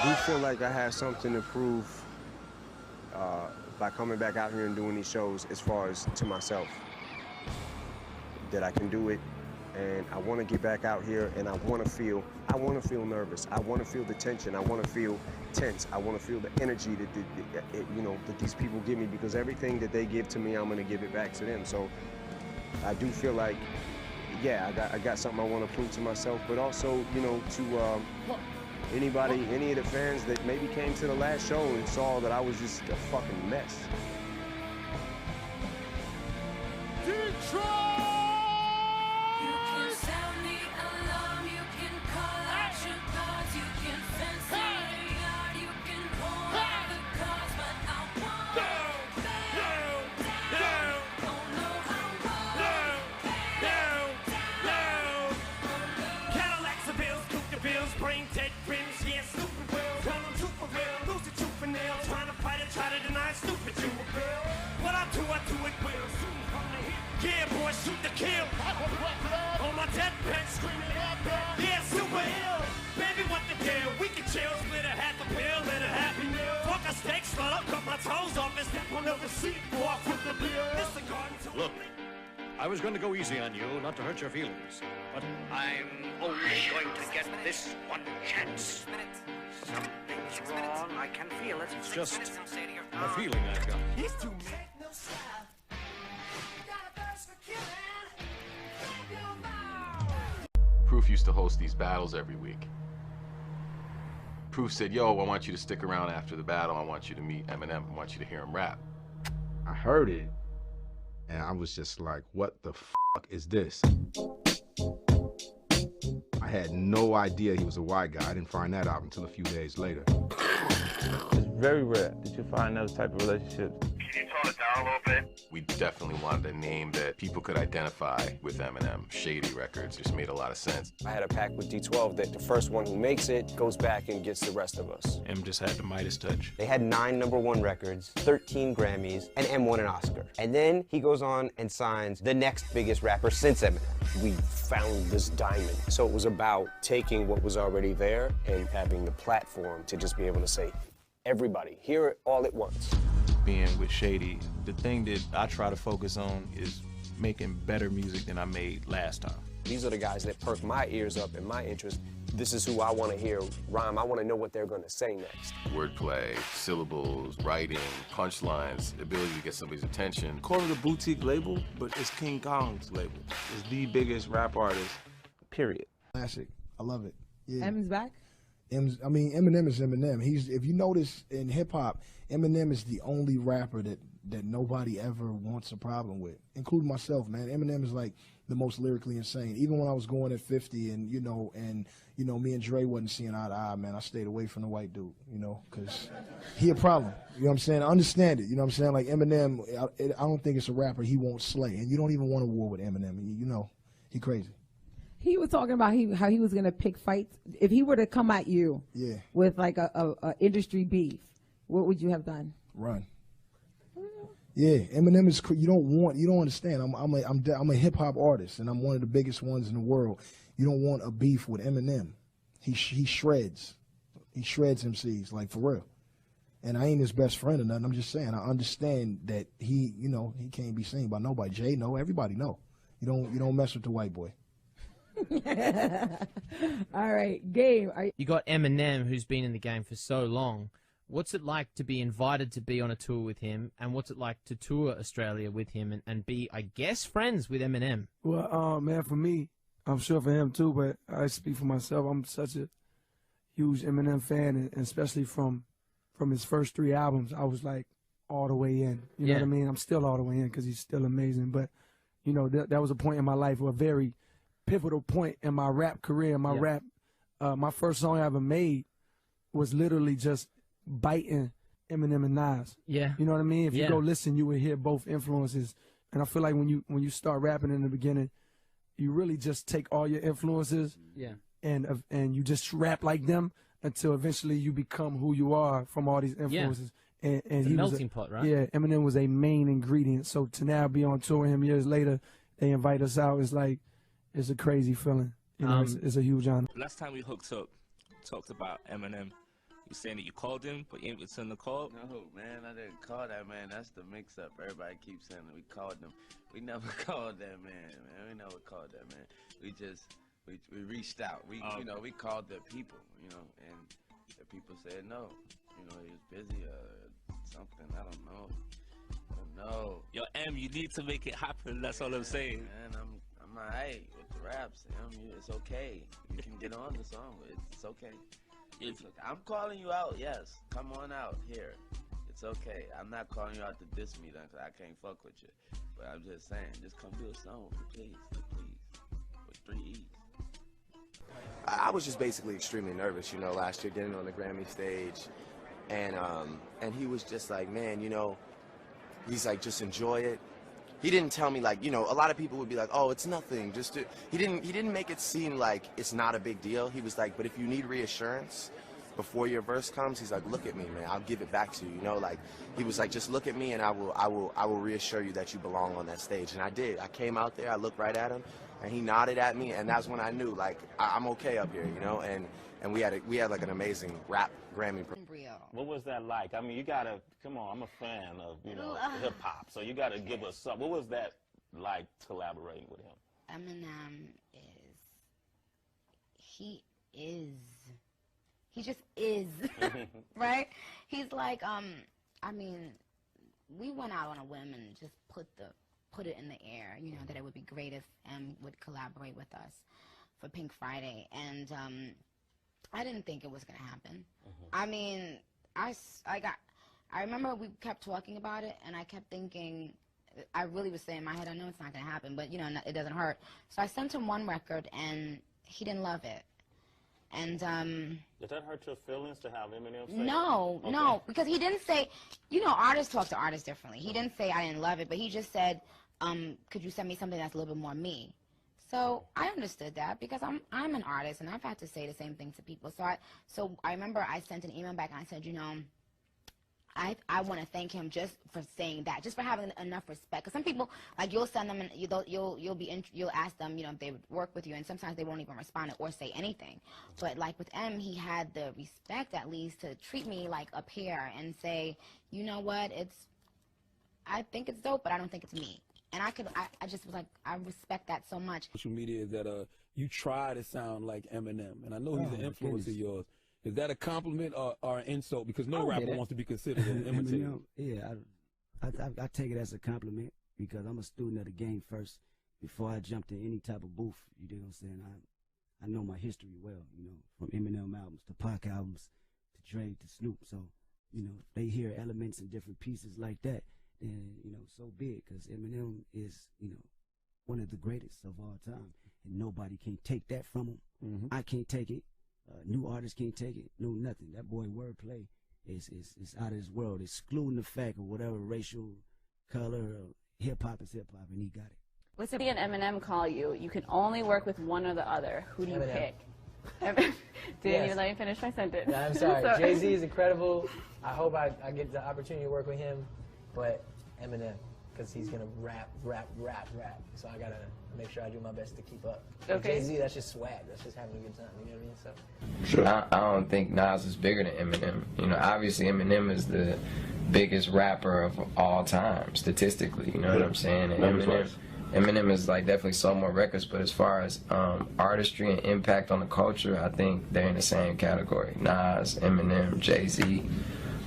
do feel like I have something to prove by coming back out here and doing these shows as far as to myself. That I can do it, and I want to get back out here, and I want to feel nervous. I want to feel the tension. I want to feel tense. I want to feel the energy that these people give me, because everything that they give to me, I'm going to give it back to them. So I do feel like, yeah, I got something I want to prove to myself, but also, to anybody, any of the fans that maybe came to the last show and saw that I was just a fucking mess. Detroit! Yeah, boy, shoot the kill. On my deathbed, screaming, yeah, super ill. Baby, what the deal? We can chill, split a half a pill and a happy meal. Fuck a steak, slut up, cut my toes off and step on the receipt. Walk with the bill. It's the garden to look, I was going to go easy on you, not to hurt your feelings. But I'm only going to get this one chance. Something's wrong. I can feel it. It's just a feeling I've got. He's too mad. Proof used to host these battles every week. Proof said, yo, I want you to stick around after the battle. I want you to meet Eminem. I want you to hear him rap. I heard it, and I was just like, what the fuck is this? I had no idea he was a white guy. I didn't find that out until a few days later. It's very rare that you find those type of relationships. Can you tone it down a little bit? We definitely wanted a name that people could identify with Eminem. Shady Records just made a lot of sense. I had a pact with D12 that the first one who makes it goes back and gets the rest of us. M just had the Midas touch. They had 9 #1 records, 13 Grammys, and M won an Oscar. And then he goes on and signs the next biggest rapper since Eminem. We found this diamond. So it was about taking what was already there and having the platform to just be able to say, everybody, hear it all at once. Being with Shady, the thing that I try to focus on is making better music than I made last time. These are the guys that perk my ears up and my interest. This is who I want to hear rhyme. I want to know what they're going to say next. Wordplay, syllables, writing, punchlines, ability to get somebody's attention. Call it a boutique label, but it's King Kong's label. It's the biggest rap artist, period. Classic. I love it. Yeah. M's back? Eminem is Eminem. If you notice in hip hop, Eminem is the only rapper that nobody ever wants a problem with, including myself, man. Eminem is like the most lyrically insane. Even when I was going at 50 and me and Dre wasn't seeing eye to eye, man, I stayed away from the white dude, because he a problem. You know what I'm saying? I understand it. You know what I'm saying? Like Eminem, I don't think it's a rapper he won't slay. And you don't even want a war with Eminem. He crazy. He was talking about how he was going to pick fights. If he were to come at you with like a industry beef, what would you have done? Run. Yeah, Eminem is. You don't understand. I'm a hip hop artist, and I'm one of the biggest ones in the world. You don't want a beef with Eminem. He shreds. He shreds MCs, like for real. And I ain't his best friend or nothing. I'm just saying I understand that he can't be seen by nobody. Jay know, everybody know. You don't mess with the white boy. All right, Gabe. You got Eminem, who's been in the game for so long. What's it like to be invited to be on a tour with him, and what's it like to tour Australia with him and be, I guess, friends with Eminem? Well, man, for me, I'm sure for him too, but I speak for myself. I'm such a huge Eminem fan, and especially from his first 3 albums, I was like all the way in. You know what I mean? I'm still all the way in because he's still amazing. But, that was a point in my life, a very pivotal point in my rap career, my first song I ever made was literally just biting Eminem and Nas. Yeah. You know what I mean? If you go listen, you would hear both influences. And I feel like when you start rapping in the beginning, you really just take all your influences and you just rap like them until eventually you become who you are from all these influences. And it's a melting pot, right? Yeah, Eminem was a main ingredient. So to now be on tour with him years later, they invite us out, it's a crazy feeling. It's a huge honor. Last time we hooked up, talked about Eminem, You saying that you called him, but you ain't returned the call? No, man, I didn't call that man. That's the mix-up. Everybody keeps saying that we called him. We never called that man. We never called that man. We just we reached out. We you know, we called the people, you know, and the people said no. You know, he was busy or something. I don't know. No. Yo, M, you need to make it happen. That's all I'm saying. Man, I'm alright with the raps. It's okay. You can get on the song. It's okay. It's okay. I'm calling you out. Yes, come on out here. It's okay. I'm not calling you out to diss me, then, cause I can't fuck with you. But I'm just saying, just come do a song with me, please, with 3 E's. I was just basically extremely nervous, you know, last year getting on the Grammy stage, and he was just like, man, you know, he's like, just enjoy it. He didn't tell me, like, you know, a lot of people would be like, oh, it's nothing. He didn't make it seem like it's not a big deal. He was like, but if you need reassurance before your verse comes, he's like, look at me, man. I'll give it back to you. You know, like, he was like, just look at me, and I will reassure you that you belong on that stage. And I did. I came out there. I looked right at him, and he nodded at me, and that's when I knew, like, I'm okay up here, you know. And we had like an amazing rap Grammy. What was that like? I mean, you gotta, come on, I'm a fan of, you know, hip hop, so you gotta give us something. What was that like collaborating with him? Eminem he just is, right? He's like, I mean, we went out on a whim and just put it in the air, you know, that it would be great if M would collaborate with us for Pink Friday, and I didn't think it was gonna happen. I mean, I remember we kept talking about it, and I kept thinking, I really was saying in my head, I know it's not gonna happen, but you know, it doesn't hurt. So I sent him one record, and he didn't love it. And did that hurt your feelings to have Eminem say no, okay. No, because he didn't say, you know, artists talk to artists differently. He didn't say I didn't love it, but he just said, could you send me something that's a little bit more me? So I understood that because I'm an artist, and I've had to say the same thing to people. So I remember I sent an email back, and I said, you know, I want to thank him just for saying that, just for having enough respect. Because some people, like, you'll send them and you'll ask them, you know, if they would work with you, and sometimes they won't even respond or say anything. But like with M, he had the respect at least to treat me like a peer and say, you know what, I think it's dope, but I don't think it's me. And I just was like, I respect that so much. Social media is that you try to sound like Eminem, and I know he's an influence of yours. Is that a compliment or an insult? Because no rapper wants to be considered an imitator. Yeah, I take it as a compliment because I'm a student of the game first. Before I jump to any type of booth, you know what I'm saying? I know my history well, you know, from Eminem albums to Pac albums to Dre to Snoop. So, you know, if they hear elements and different pieces like that, then, you know, so be it, because Eminem is, you know, one of the greatest of all time, and nobody can take that from him. I can't take it. New artists can't take it. No, nothing. That boy wordplay is out of this world, excluding the fact of whatever racial color or hip-hop is hip-hop, and he got it. What's it? And Eminem call you? You can only work with one or the other. Who do you pick? Didn't even let me finish my sentence. No, I'm sorry. Jay-Z is incredible. I hope I get the opportunity to work with him, but Eminem, because he's going to rap. So I got to make sure I do my best to keep up. Okay. Jay-Z, that's just swag. That's just having a good time. You know what I mean? So. Sure. I don't think Nas is bigger than Eminem. You know, obviously Eminem is the biggest rapper of all time, statistically. You know what I'm saying? And Eminem is like definitely sold more records, but as far as artistry and impact on the culture, I think they're in the same category. Nas, Eminem, Jay-Z,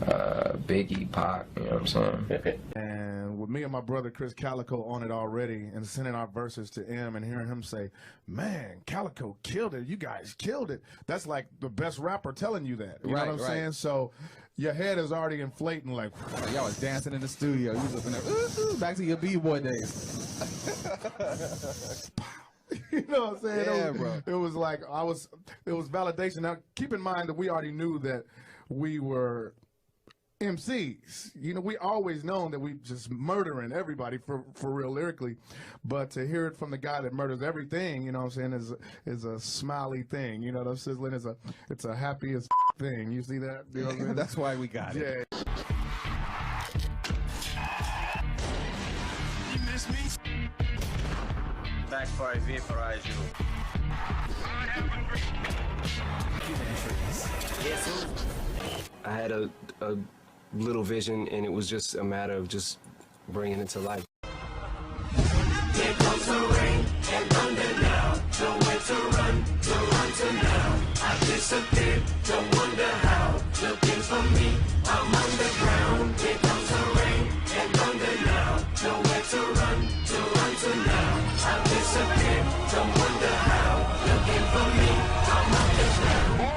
Biggie, Pac, you know what I'm saying? And with me and my brother Chris Calico on it already, and sending our verses to M and hearing him say, man, Calico killed it, you guys killed it. That's like the best rapper telling you that. You know what I'm saying? So your head is already inflating like, y'all was dancing in the studio. You was up in there, ooh, back to your B-boy days. You know what I'm saying? Yeah, bro. It was like, it was validation. Now, keep in mind that we already knew that we were MCs. You know, we always known that we just murdering everybody for real lyrically, but to hear it from the guy that murders everything, you know what I'm saying, is a smiley thing. You know, the sizzling it's a happy as thing. You see that? You know what I mean? That's why we got it. Yeah. You miss me? Backfire vaporize you. Yes, I had a little vision, and it was just a matter of just bringing it to life. Here comes the rain and thunder now. Nowhere to run to now. I disappeared, don't wonder how. Looking for me, I'm underground. Here comes the rain and thunder now. Nowhere to run to now. I disappeared, don't wonder how. Looking for me, I'm underground.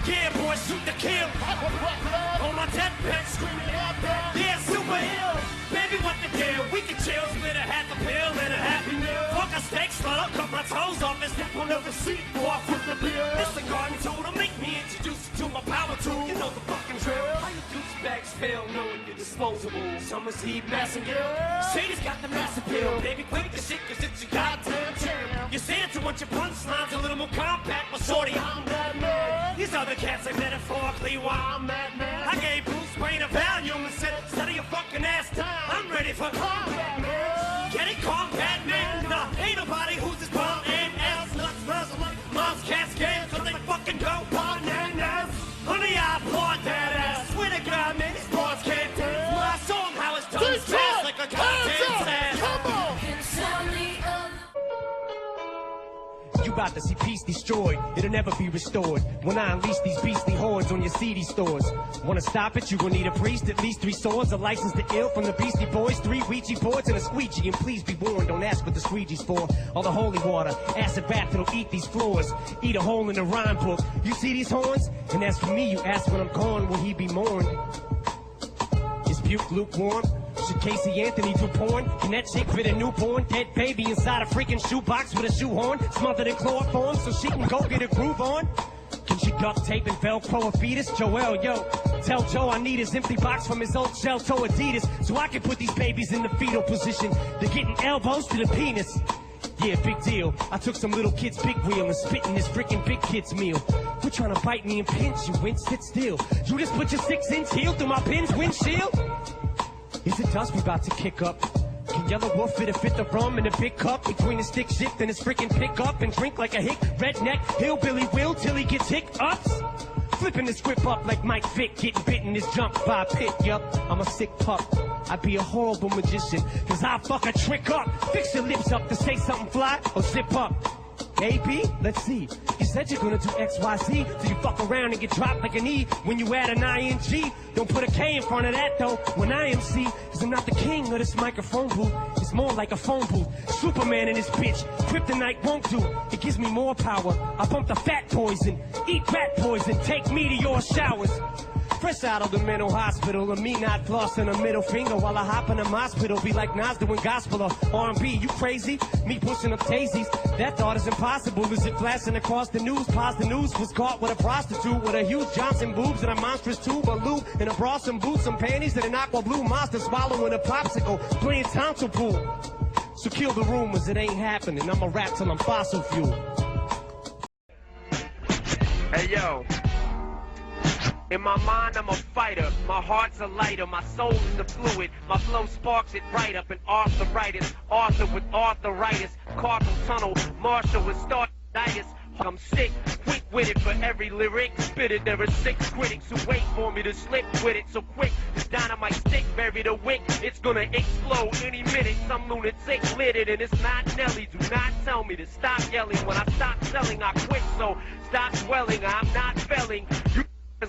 Yeah, boy, shoot the kill. On my deathbed, screaming out there. Yeah, super ill. Baby, what the deal? We can chill, split a half a pill and a happy meal. Fuck a steak, slut, I'll cut my toes off and step on the seat. Walk with the beer. It's a garden tool to make me introduce you to my power tool. You know the fucking drill. How you douchebags fail knowing you're disposable. Summer's heat, mass and gill. Shady's got the mass appeal. Baby, quick the shit, cause it's your goddamn chill. You say that you want your punchlines a little more compact, but shorty, I'm that man. These other cats are metaphorically why I'm that man. I gave Bruce Wayne a Valium and said, settle your fucking ass down. I'm ready for combat, man. Get it, combat, man. Nah, ain't nobody who's as bomb and ass nuts, nuts, mom's cascade, cause they fucking go bananas. Honey, I applaud that ass. Swear to God, man, these boys can't dance. When I saw him how it's done, it's fast like a goddamn ass. Come on. You about to see peace destroyed, it'll never be restored. When I unleash these beastly hordes on your CD stores. Wanna stop it, you gon' need a priest, at least 3 swords, a license to ill from the Beastie Boys, 3 Ouija boards and a squeegee. And please be warned, don't ask what the squeegee's for. All the holy water, acid bath that'll eat these floors. Eat a hole in the rhyme book. You see these horns? And as for me, you ask when I'm gone, will he be mourned? Is puke lukewarm? Should Casey Anthony do porn? Can that chick fit a newborn dead baby inside a freaking shoebox with a shoehorn smothered in chloroform so she can go get a groove on? Can she duct tape and Velcro a fetus? Joel, yo, tell Joe I need his empty box from his old shell toe Adidas so I can put these babies in the fetal position. They're getting elbows to the penis. Yeah, big deal. I took some little kid's big wheel and spit in this freaking big kid's meal. Quit trying to bite me and pinch, you win, sit still. You just put your 6-inch heel through my pin's windshield? Is it dust we about to kick up? Can Yellow Wolf fit the rum in a big cup between his stick shift and his freaking pickup and drink like a hick redneck hillbilly will till he gets hiccups? Flipping the script up like Mike Vick, getting bitten his jump by a pit, yup. I'm a sick pup. I'd be a horrible magician, cause I'll fuck a trick up. Fix your lips up to say something fly or zip up. AB, let's see. You said you're gonna do XYZ, so you fuck around and get dropped like an E when you add an ING. Don't put a K in front of that though when I MC, cause I'm not the king of this microphone booth. It's more like a phone booth. Superman in this bitch, kryptonite won't do. It gives me more power. I bump the fat poison, eat rat poison, take me to your showers. Fresh out of the mental hospital, and me not flossing a middle finger while I hop in a hospital. Be like Nas doing gospel or R&B, you crazy? Me pushing up daisies, that thought is impossible. Is it flashing across the news? Pause the news, was caught with a prostitute with a huge Johnson boobs and a monstrous tube of lube and a bra, some boots, some panties, and an aqua blue monster swallowing a popsicle, playing tonsil pool. So kill the rumors, it ain't happening. I'ma rap till I'm fossil fuel. Hey yo. In my mind, I'm a fighter. My heart's a lighter. My soul is the fluid. My flow sparks it right up. An arthritis. Arthur with arthritis. Carpal tunnel. Marshall with startitis. I'm sick, quick with it for every lyric. Spit it, there are 6 critics who wait for me to slip with it. So quick, this dynamite stick, bury the wick. It's gonna explode any minute. Some lunatic lit it, and it's not Nelly. Do not tell me to stop yelling. When I stop selling, I quit. So stop swelling. I'm not felling. You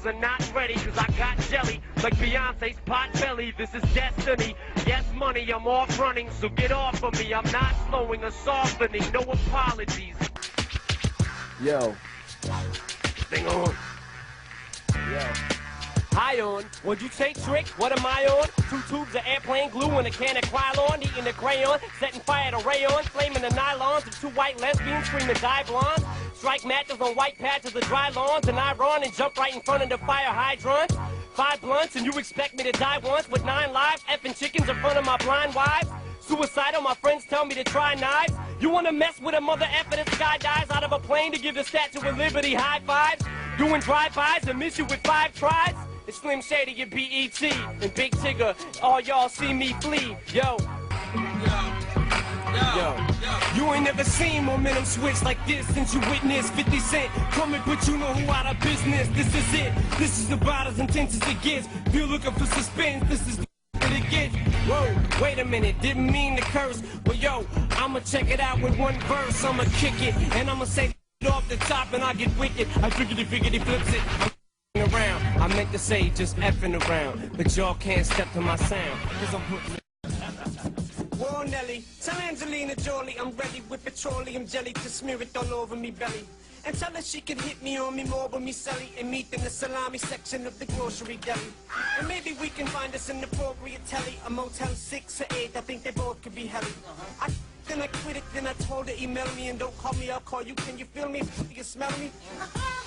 are not ready, cause I got jelly like Beyonce's pot belly. This is destiny. Yes, money, I'm off running, so get off of me. I'm not slowing or softening. No apologies. Yo. Thing on. High on, would you take trick? What am I on? 2 tubes of airplane glue and a can of Krylon, eating the crayon, setting fire to rayon, flaming the nylons of 2 white lesbians screaming die blondes. Strike matches on white patches of dry lawns, and I run and jump right in front of the fire hydrant. 5 blunts and you expect me to die once with 9 lives, effing chickens in front of my blind wives. Suicidal, my friends tell me to try knives. You wanna mess with a mother effer that skydives out of a plane to give the Statue of Liberty high fives? Doing drive-bys and miss you with 5 tries? It's Slim Shady and BET and Big Tigger. All y'all see me flee. Yo. You ain't never seen momentum switch like this since you witnessed 50 Cent coming, but you know who out of business. This is it. This is about as intense as it gets. If you're looking for suspense, this is what it gets. Whoa, wait a minute, didn't mean to curse. Well, yo, I'ma check it out with 1 verse. I'ma kick it, and I'ma say off the top, and I get wicked. I figgity flips it. I'm around. I meant to say just effing around, but y'all can't step to my sound, cause I'm putting. Whoa, Nelly, tell Angelina Jolie I'm ready with petroleum jelly to smear it all over me belly. And tell her she can hit me on me more with me celly and meet in the salami section of the grocery deli. And maybe we can find us an appropriate telly, a Motel 6 or 8, I think they both could be helly. Then I quit it, then I told her email me and don't call me, I'll call you, can you feel me? You smell me?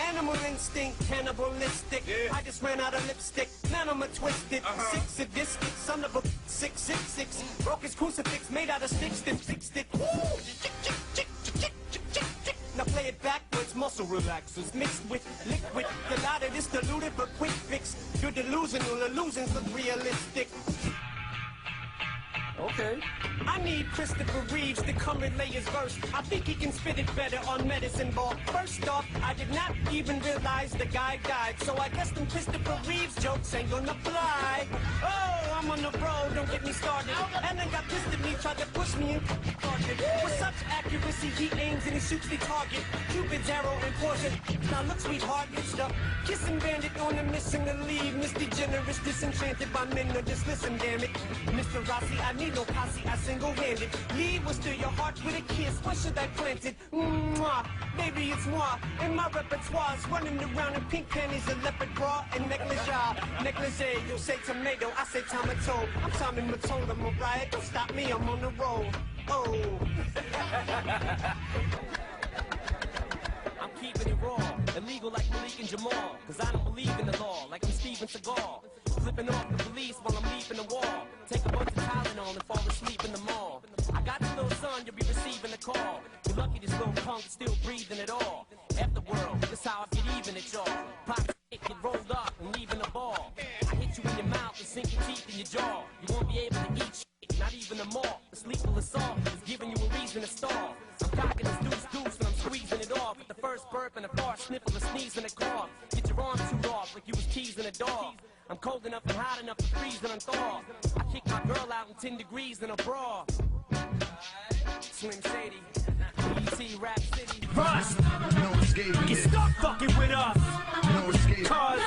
Animal instinct, cannibalistic. I just ran out of lipstick, now I'm a twisted. 6 sadistic, son of a 666. Broke his crucifix, made out of sticks, then fixed it. Now play it backwards, muscle relaxers mixed with liquid. The louder is diluted but quick fix. You're delusional, illusions look realistic. Okay. I need Christopher Reeves to come and lay his verse. I think he can spit it better on Medicine Ball. First off, I did not even realize the guy died, so I guess them Christopher Reeves jokes ain't gonna fly. Oh, I'm on the road, don't get me started. And then got pissed at me, tried to push me in. With such accuracy, he aims and he shoots the target. Cupid's arrow and poison. Now look, sweetheart, it's the kissing bandit on a mission to leave. Misty generous, disenchanted by men. No, just listen, damn it. Mr. Rossi, I need no posse, I single-handed. Lead was to your heart with a kiss. When should I plant it? Mwah, baby, it's moi. And my repertoire's running around in pink panties, a leopard bra and negligee. Negligee, you say tomato, I say tomato. I'm Tommy Mottola, Mariah, don't stop me, I'm on the road. Oh. I'm keeping it raw, illegal like Malik and Jamal. Cause I don't believe in the law, like I'm Steven Seagal. Flipping off the police while I'm leaping the wall. Take a bunch of Tylenol and fall asleep in the mall. I got your little son, you'll be receiving a call. You're lucky this little punk is still breathing at all. F the world, this how I get even at y'all. Pop get rolled up and leaving the ball. I hit you in your mouth and sink your teeth in your jaw. You won't be able to eat shit, not even a mall. The sleepless assault is giving you a reason to stall. I'm cocking this deuce and I'm squeezing it off. With the first burp and a fart, sniffle, a sneeze and a cough. Get your arms chewed off like you was teasing a dog. I'm cold enough and hot enough to freeze and unthaw. I kick my girl out in 10 degrees in a bra. Slim Shady, BT Rap City. Rust! Get stuck fucking with us! Cause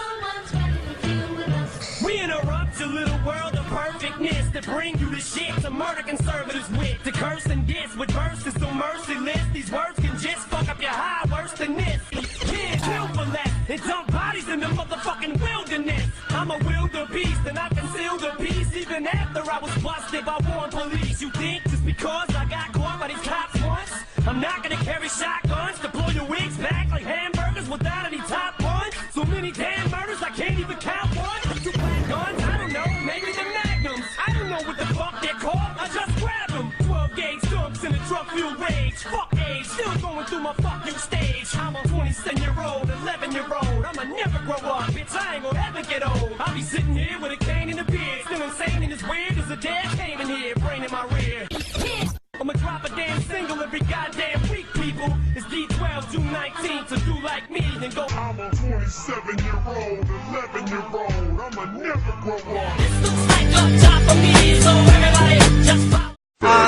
we interrupt your little world of perfectness to bring you the shit to murder conservatives with. To curse and diss with verses so merciless. These words can just fuck up your high worse than this. Kids kill for less and dump bodies in the motherfucking wilderness. I'm a wildebeest and I conceal the peace even after I was busted by warned police. You think just because I got caught by these cops once, I'm not gonna carry shotguns to blow your wigs back like hamburgers without any top buns? So many damn murders I can't even count one. Two black guns, I don't know, maybe the magnums. I don't know what the fuck they're called, I just grab them. 12 gauge dumps in a drug fueled rage. Fuck age, still going through my fuck you stage. I'm a 27-year-old, 11-year-old. I'ma never grow up, bitch, I ain't gonna ever get old. I'll be sitting here with a cane in the beard, still insane and as weird as a dad came in here, brain in my rear. I'ma drop a damn single every goddamn week, people. It's D12, June 19th, so do like me and go. I'm a 47-year-old, 11-year-old. I'ma never grow up. This looks like up top for me, so everybody just pop.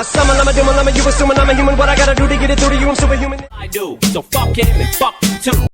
Summon, I'm a demon, you assuming I'm a human. What I gotta do to get it through to you, I'm superhuman. I do, so fuck him and fuck you too.